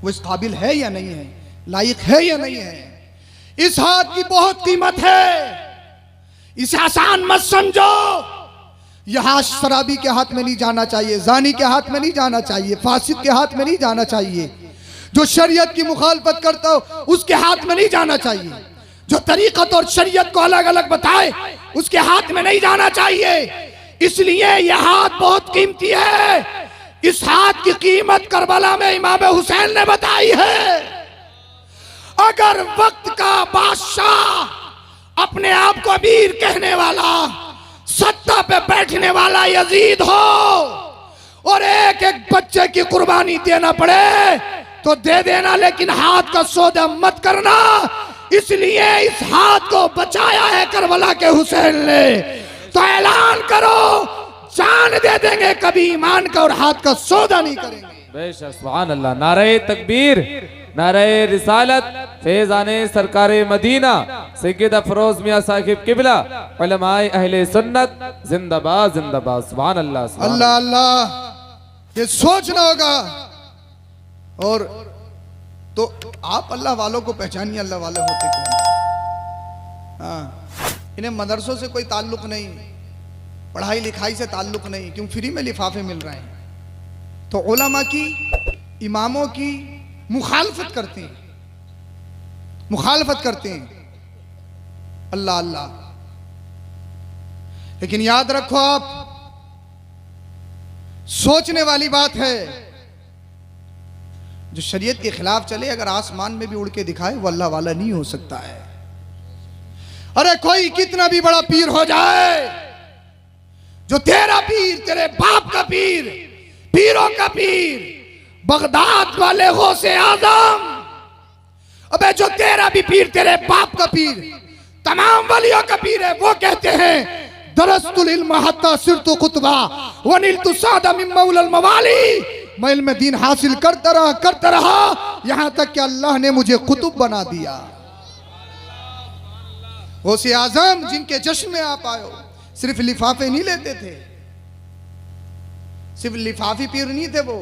वो इस काबिल है या नहीं है, लायक है या नहीं है। इस हाथ की बहुत कीमत है, इसे आसान मत समझो। यह हाथ शराबी के हाथ में नहीं जाना चाहिए, जानी के हाथ में नहीं जाना चाहिए, फासिद के हाथ में नहीं जाना चाहिए, जो शरीयत की मुखालफत करता हो उसके हाथ में नहीं जाना चाहिए, जो तरीकत और शरीयत को अलग अलग बताए उसके हाथ में नहीं जाना चाहिए। इसलिए यह हाथ बहुत कीमती है। इस हाथ की कीमत करबला में इमाम हुसैन ने बताई है। अगर वक्त का बादशाह अपने आप को अमीर कहने वाला, सत्ता पे बैठने वाला यजीद हो और एक एक बच्चे की कुर्बानी देना पड़े तो दे देना, लेकिन हाथ का सौदा मत करना। इसलिए इस हाथ को बचाया है करबला के हुसैन ने। तो ऐलान करो, जान दे देंगे, कभी ईमान का और हाथ का सौदा नहीं करेंगे। बेशक सुभान अल्लाह। नारे तकबीर, नारे रिसालत, फैज़ाने सरकारे मदीना सैयद अफरोज मियां साहिब किबला, उलमाए अहले सुन्नत जिंदाबाद जिंदाबाद। सुभान अल्लाह अल्लाह अल्लाह। ये सोचना होगा। और तो आप अल्लाह वालों को पहचानिए, अल्लाह वाले होते कौन हैं। हाँ, इन्हें मदरसों से कोई ताल्लुक नहीं, पढ़ाई लिखाई से ताल्लुक नहीं, क्यों फ्री में लिफाफे मिल रहे हैं। तो उलमा की, इमामों की मुखालफत करते हैं, मुखालफत करते हैं। अल्लाह अल्लाह। लेकिन याद रखो, आप सोचने वाली बात है, जो शरीयत के खिलाफ चले अगर आसमान में भी उड़ के दिखाए वो अल्लाह वाला नहीं हो सकता है। अरे कोई कितना भी बड़ा पीर हो जाए, जो तेरा पीर, तेरे बाप का पीर, पीरों का पीर, बगदाद वाले गौसे आजम, अबे जो तेरा भी पीर, तेरे बाप का पीर, तमाम वलियों का पीर है, वो कहते हैं दरस्तुल इल्म हत्ता सिरतु कुतबा वनिलतु सादा मिन मौलल मवाली। मैं इल्म दीन हासिल करता रहा यहां तक कि अल्लाह ने मुझे कुतुब बना दिया। गौसे आजम जिनके जश्न में आप आए हो, सिर्फ लिफाफे नहीं लेते थे, सिर्फ लिफाफी पीर नहीं थे वो।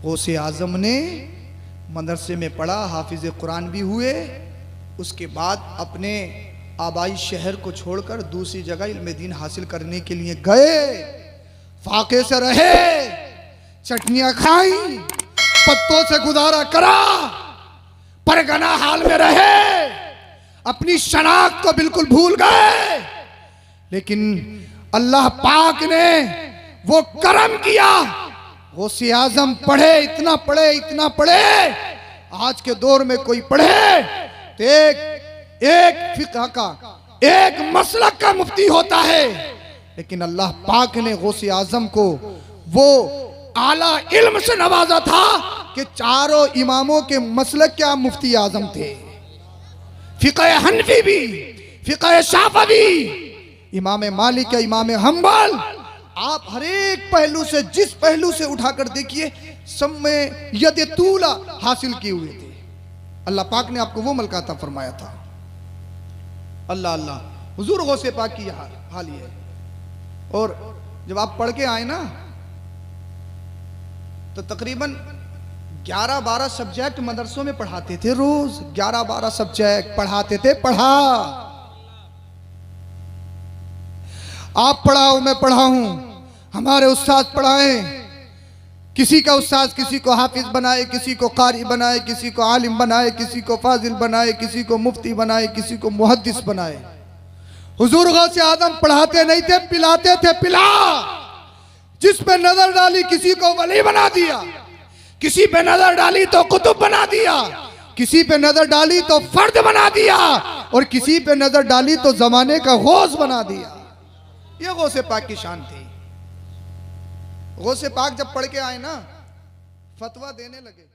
गौसे आजम ने मदरसे में पढ़ा, हाफिज कुरान भी हुए, उसके बाद अपने आबाई शहर को छोड़कर दूसरी जगह इल्म दीन हासिल करने के लिए गए। फाके से रहे, चटनियां खाई, पत्तों से गुजारा करा, परगना हाल में रहे, अपनी शनाख्त को बिल्कुल भूल गए। लेकिन अल्लाह पाक ने वो करम किया, गौसे आजम पढ़े, इतना पढ़े, इतना पढ़े। आज के दौर में कोई पढ़े तो एक फिक़ह का, एक मसलक का मुफ्ती होता है, लेकिन अल्लाह पाक ने गौसे आजम को वो आला इल्म से नवाजा था कि चारों इमामों के मसलक क्या मुफ्ती आजम थे। फिक़ह हनफी भी, फिक़ह शाफ़वी, इमाम मालिक, इमाम हम्बल, आप हर एक पहलू से, जिस पहलू से उठाकर देखिए, सब में यद तूला हासिल किए हुए थे। अल्लाह पाक ने आपको वो मलका अता फरमाया था। अल्लाह अल्लाह। हुजूर गौसे पाक की हाल ये है। और जब आप पढ़ के आए ना, तो तकरीबन 11-12 सब्जेक्ट मदरसों में पढ़ाते थे, रोज 11-12 सब्जेक्ट पढ़ाते थे। पढ़ा आप पढ़ाओ, मैं पढ़ाऊं, हमारे उस्ताद पढ़ाएं। किसी का उस्ताद किसी को हाफिज बनाए, किसी को कारी बनाए, किसी को आलिम बनाए, किसी को फाजिल बनाए, किसी को मुफ्ती बनाए, किसी को मुहद्दिस बनाए। हुजूर गौसे आजम पढ़ाते नहीं थे, पिलाते थे। पिला, जिस पे नजर डाली किसी को वली बना दिया, किसी पे नजर डाली तो कुतुब बना दिया, किसी पे नजर डाली तो फर्द बना दिया, और किसी पे नजर डाली तो जमाने का गौस बना दिया। ये गौसे पाक की शान थी। गौसे पाक जब पढ़ के आए ना, फतवा देने लगे।